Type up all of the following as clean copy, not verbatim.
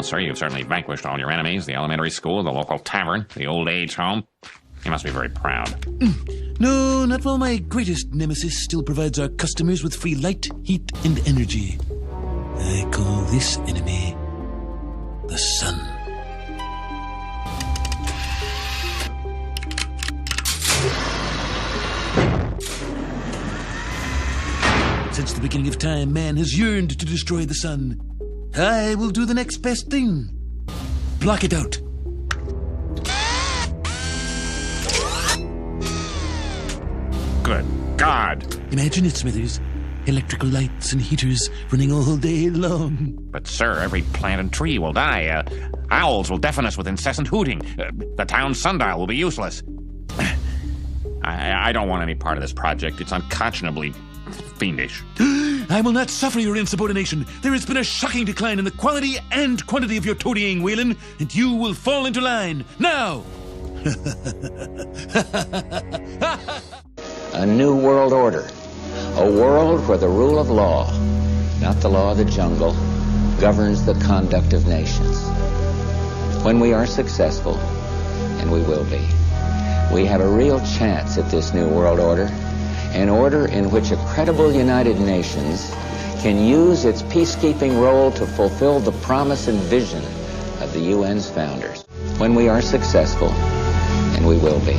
Well, sir, you've certainly vanquished all your enemies, the elementary school, the local tavern, the old age home. You must be very proud. No, not while my greatest nemesis still provides our customers with free light, heat, and energy. I call this enemy the sun. Since the beginning of time, man has yearned to destroy the sun. I will do the next best thing. Block it out. Good God. Imagine it, Smithers. Electrical lights and heaters running all day long. But, sir, every plant and tree will die. Owls will deafen us with incessant hooting. The town sundial will be useless. I don't want any part of this project. It's unconscionably fiendish. I will not suffer your insubordination. There has been a shocking decline in the quality and quantity of your toadying, Whalen, and you will fall into line. Now! A new world order. A world where the rule of law, not the law of the jungle, governs the conduct of nations. When we are successful, and we will be, we have a real chance at this new world order, an order in which a credible United Nations can use its peacekeeping role to fulfill the promise and vision of the UN's founders. When we are successful, and we will be,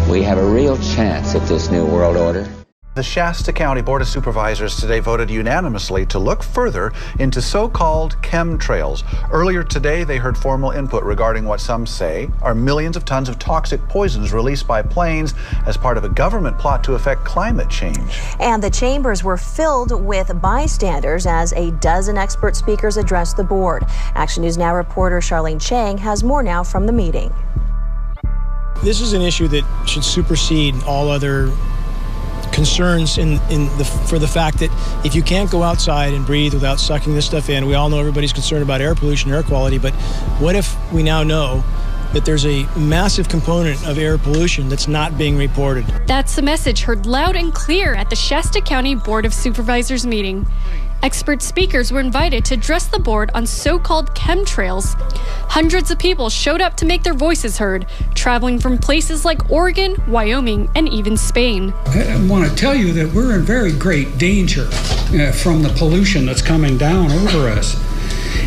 we have a real chance at this new world order. The Shasta County Board of Supervisors today voted unanimously to look further into so-called chemtrails. Earlier today, they heard formal input regarding what some say are millions of tons of toxic poisons released by planes as part of a government plot to affect climate change. And the chambers were filled with bystanders as a dozen expert speakers addressed the board. Action News Now reporter Charlene Chang has more now from the meeting. This is an issue that should supersede all other concerns for the fact that if you can't go outside and breathe without sucking this stuff in, we all know everybody's concerned about air pollution, air quality, but what if we now know that there's a massive component of air pollution that's not being reported? That's the message heard loud and clear at the Shasta County Board of Supervisors meeting. Expert speakers were invited to address the board on so-called chemtrails. Hundreds of people showed up to make their voices heard, traveling from places like Oregon, Wyoming, and even Spain. I want to tell you that we're in very great danger from the pollution that's coming down over us.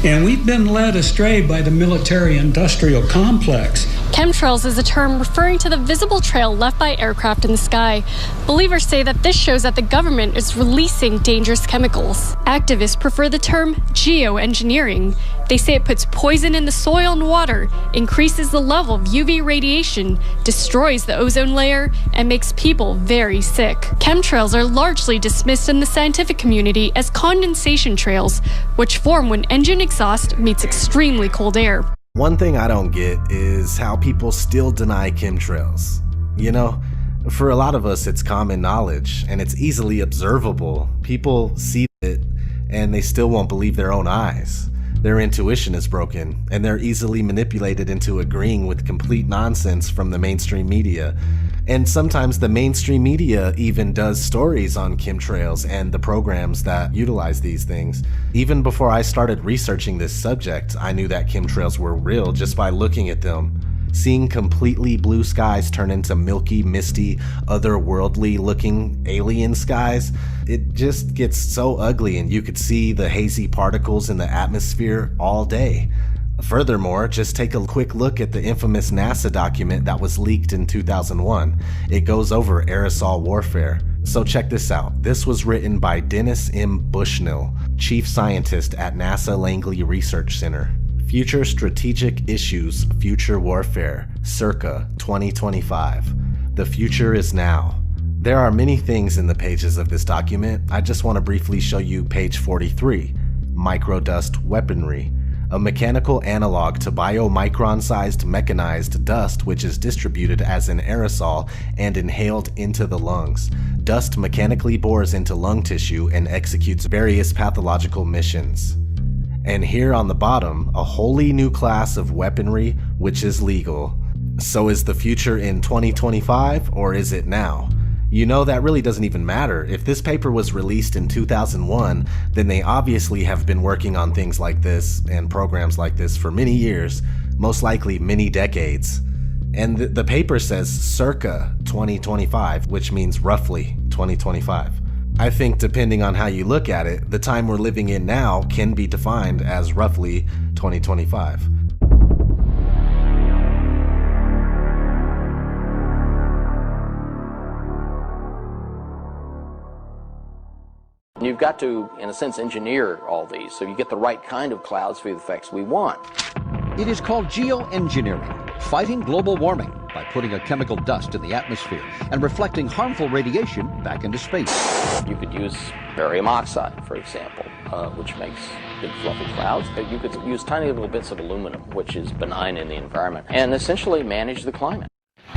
And we've been led astray by the military-industrial complex. Chemtrails is a term referring to the visible trail left by aircraft in the sky. Believers say that this shows that the government is releasing dangerous chemicals. Activists prefer the term geoengineering. They say it puts poison in the soil and water, increases the level of UV radiation, destroys the ozone layer, and makes people very sick. Chemtrails are largely dismissed in the scientific community as condensation trails, which form when engine exhaust meets extremely cold air. One thing I don't get is how people still deny chemtrails. You know, for a lot of us it's common knowledge and it's easily observable. People see it and they still won't believe their own eyes. Their intuition is broken and they're easily manipulated into agreeing with complete nonsense from the mainstream media. And sometimes the mainstream media even does stories on chemtrails and the programs that utilize these things. Even before I started researching this subject, I knew that chemtrails were real just by looking at them. Seeing completely blue skies turn into milky, misty, otherworldly looking alien skies, it just gets so ugly and you could see the hazy particles in the atmosphere all day. Furthermore, just take a quick look at the infamous NASA document that was leaked in 2001. It goes over aerosol warfare. So check this out. This was written by Dennis M. Bushnell, Chief Scientist at NASA Langley Research Center. Future Strategic Issues, Future Warfare, circa 2025. The future is now. There are many things in the pages of this document. I just want to briefly show you page 43, Microdust Weaponry. A mechanical analog to biomicron-sized mechanized dust which is distributed as an aerosol and inhaled into the lungs. Dust mechanically bores into lung tissue and executes various pathological missions. And here on the bottom, a wholly new class of weaponry which is legal. So is the future in 2025 or is it now? You know, that really doesn't even matter. If this paper was released in 2001, then they obviously have been working on things like this and programs like this for many years, most likely many decades. And the paper says circa 2025, which means roughly 2025. I think depending on how you look at it, the time we're living in now can be defined as roughly 2025. You've got to, in a sense, engineer all these so you get the right kind of clouds for the effects we want. It is called geoengineering, fighting global warming by putting a chemical dust in the atmosphere and reflecting harmful radiation back into space. You could use barium oxide, for example, which makes big fluffy clouds. You could use tiny little bits of aluminum, which is benign in the environment, and essentially manage the climate.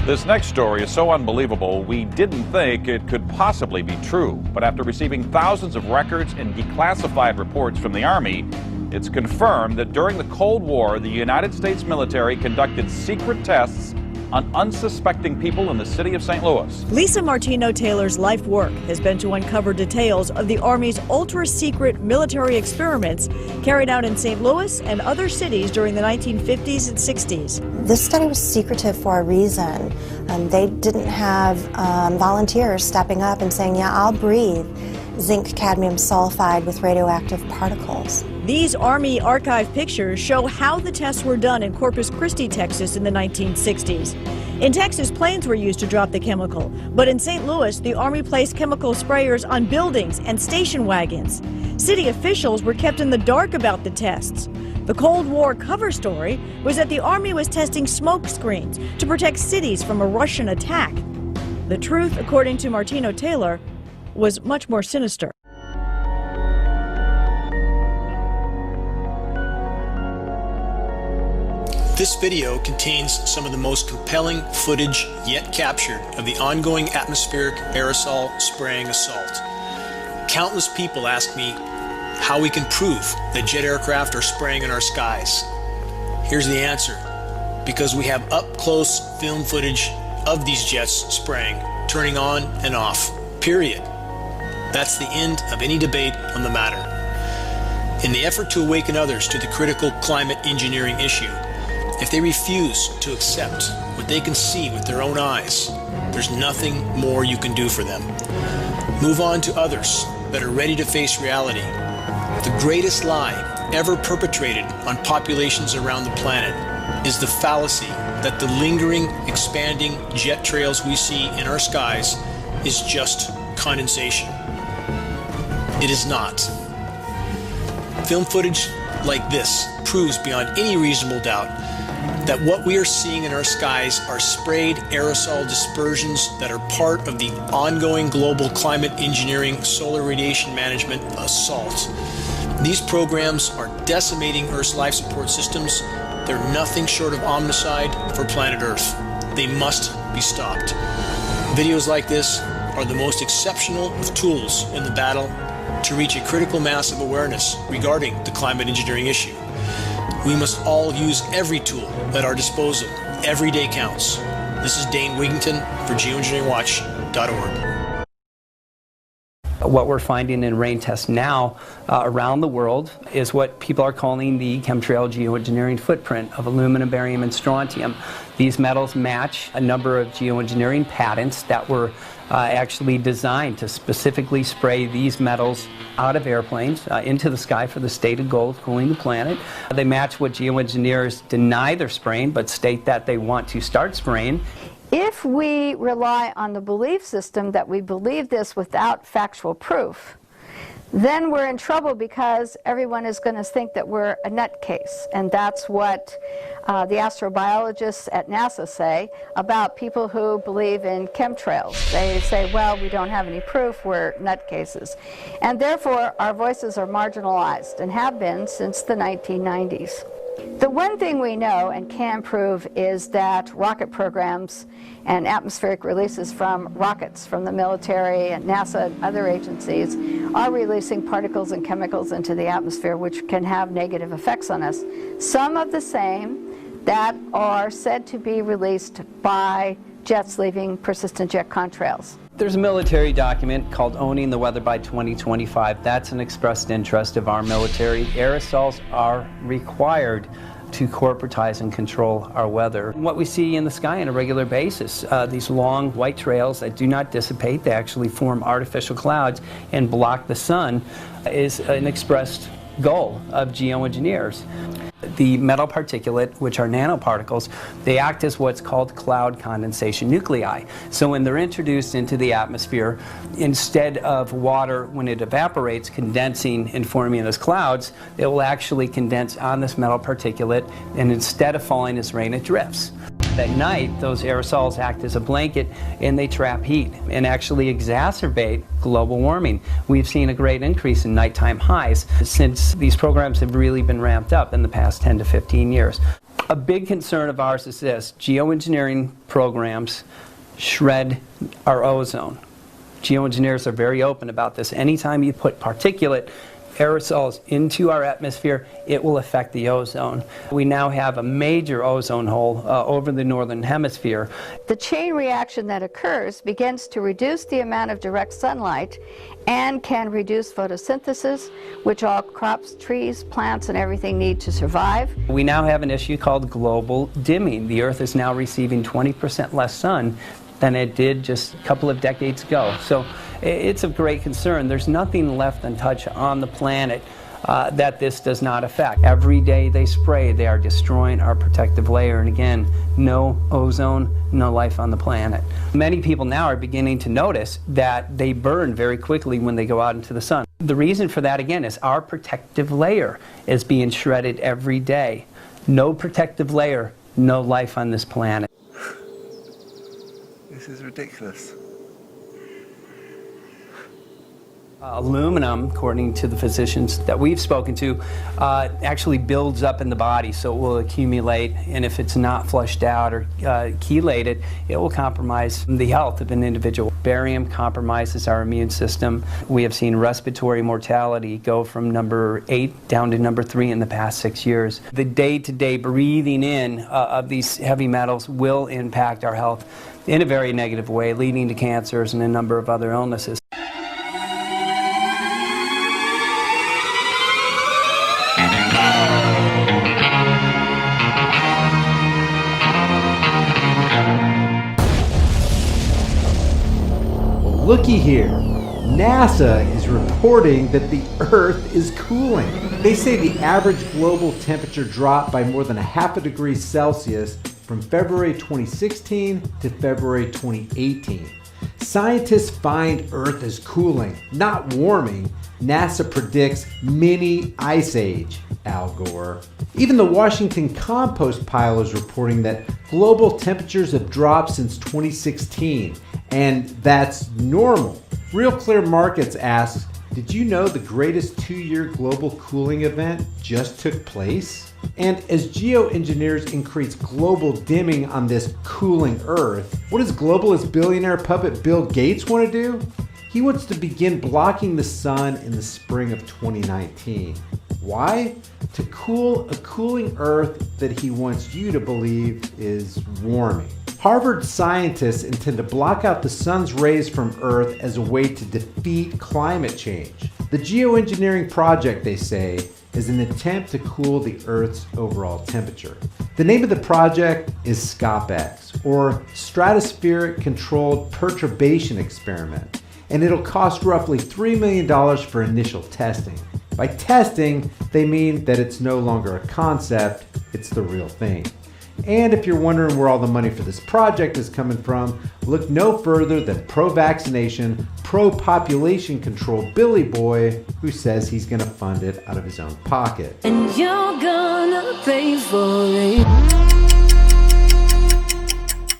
This next story is so unbelievable, we didn't think it could possibly be true. But after receiving thousands of records and declassified reports from the Army, it's confirmed that during the Cold War, the United States military conducted secret tests on unsuspecting people in the city of St. Louis. Lisa Martino Taylor's life work has been to uncover details of the Army's ultra-secret military experiments carried out in St. Louis and other cities during the 1950s and 60s. This study was secretive for a reason. They didn't have volunteers stepping up and saying, yeah, I'll breathe zinc cadmium sulfide with radioactive particles. These Army archive pictures show how the tests were done in Corpus Christi, Texas in the 1960s. In Texas, planes were used to drop the chemical, but in St. Louis, the Army placed chemical sprayers on buildings and station wagons. City officials were kept in the dark about the tests. The Cold War cover story was that the Army was testing smoke screens to protect cities from a Russian attack. The truth, according to Martino Taylor, was much more sinister. This video contains some of the most compelling footage yet captured of the ongoing atmospheric aerosol spraying assault. Countless people ask me how we can prove that jet aircraft are spraying in our skies. Here's the answer: because we have up-close film footage of these jets spraying, turning on and off, period. That's the end of any debate on the matter. In the effort to awaken others to the critical climate engineering issue, if they refuse to accept what they can see with their own eyes, there's nothing more you can do for them. Move on to others that are ready to face reality. The greatest lie ever perpetrated on populations around the planet is the fallacy that the lingering, expanding jet trails we see in our skies is just condensation. It is not. Film footage like this proves beyond any reasonable doubt that what we are seeing in our skies are sprayed aerosol dispersions that are part of the ongoing global climate engineering solar radiation management assault. These programs are decimating Earth's life support systems. They're nothing short of omnicide for planet Earth. They must be stopped. Videos like this are the most exceptional of tools in the battle to reach a critical mass of awareness regarding the climate engineering issue. We must all use every tool at our disposal. Every day counts. This is Dane Wigington for geoengineeringwatch.org. What we're finding in rain tests now around the world is what people are calling the chemtrail geoengineering footprint of aluminum, barium, and strontium. These metals match a number of geoengineering patents that were actually designed to specifically spray these metals out of airplanes into the sky for the stated goal of cooling the planet. They match what geoengineers deny they're spraying but state that they want to start spraying. If we rely on the belief system that we believe this without factual proof, then we're in trouble because everyone is going to think that we're a nutcase. And that's what the astrobiologists at NASA say about people who believe in chemtrails. They say, well, we don't have any proof, we're nutcases. And therefore, our voices are marginalized and have been since the 1990s. The one thing we know and can prove is that rocket programs and atmospheric releases from rockets from the military and NASA and other agencies are releasing particles and chemicals into the atmosphere which can have negative effects on us. Some of the same that are said to be released by jets leaving persistent jet contrails. There's a military document called Owning the Weather by 2025. That's an expressed interest of our military. Aerosols are required to corporatize and control our weather. What we see in the sky on a regular basis, these long white trails that do not dissipate, they actually form artificial clouds and block the sun, is an expressed goal of geoengineers. The metal particulate, which are nanoparticles, they act as what's called cloud condensation nuclei. So when they're introduced into the atmosphere, instead of water, when it evaporates, condensing and forming as clouds, it will actually condense on this metal particulate, and instead of falling as rain, it drifts. At night, those aerosols act as a blanket and they trap heat and actually exacerbate global warming. We've seen a great increase in nighttime highs since these programs have really been ramped up in the past 10 to 15 years. A big concern of ours is this: geoengineering programs shred our ozone. Geoengineers are very open about this. Anytime you put particulate aerosols into our atmosphere, it will affect the ozone. We now have a major ozone hole over the northern hemisphere. The chain reaction that occurs begins to reduce the amount of direct sunlight and can reduce photosynthesis, which all crops, trees, plants, and everything need to survive. We now have an issue called global dimming. The Earth is now receiving 20% less sun than it did just a couple of decades ago. So it's of great concern. There's nothing left untouched on the planet that this does not affect. Every day they spray, they are destroying our protective layer. And again, no ozone, no life on the planet. Many people now are beginning to notice that they burn very quickly when they go out into the sun. The reason for that, again, is our protective layer is being shredded every day. No protective layer, no life on this planet. This is ridiculous. Aluminum, according to the physicians that we've spoken to, actually builds up in the body, so it will accumulate, and if it's not flushed out or chelated, it will compromise the health of an individual. Barium compromises our immune system. We have seen respiratory mortality go from number 8 down to number 3 in the past 6 years. The day-to-day breathing in of these heavy metals will impact our health in a very negative way, leading to cancers and a number of other illnesses. Looky here. NASA is reporting that the Earth is cooling. They say the average global temperature dropped by more than 0.5 degrees Celsius from February 2016 to February 2018. Scientists find Earth is cooling, not warming. NASA predicts mini ice age, Al Gore. Even the Washington Compost Pile is reporting that global temperatures have dropped since 2016, and that's normal. Real Clear Markets asks, did you know the greatest 2-year global cooling event just took place? And as geoengineers increase global dimming on this cooling Earth, what does globalist billionaire puppet Bill Gates want to do? He wants to begin blocking the sun in the spring of 2019. Why? To cool a cooling Earth that he wants you to believe is warming. Harvard scientists intend to block out the sun's rays from Earth as a way to defeat climate change. The geoengineering project, they say, is an attempt to cool the Earth's overall temperature. The name of the project is SCOPEX, or Stratospheric Controlled Perturbation Experiment, and it'll cost roughly $3 million for initial testing. By testing, they mean that it's no longer a concept, it's the real thing. And if you're wondering where all the money for this project is coming from, look no further than pro-vaccination, pro-population control Billy Boy, who says he's gonna fund it out of his own pocket. And you're gonna pay for it.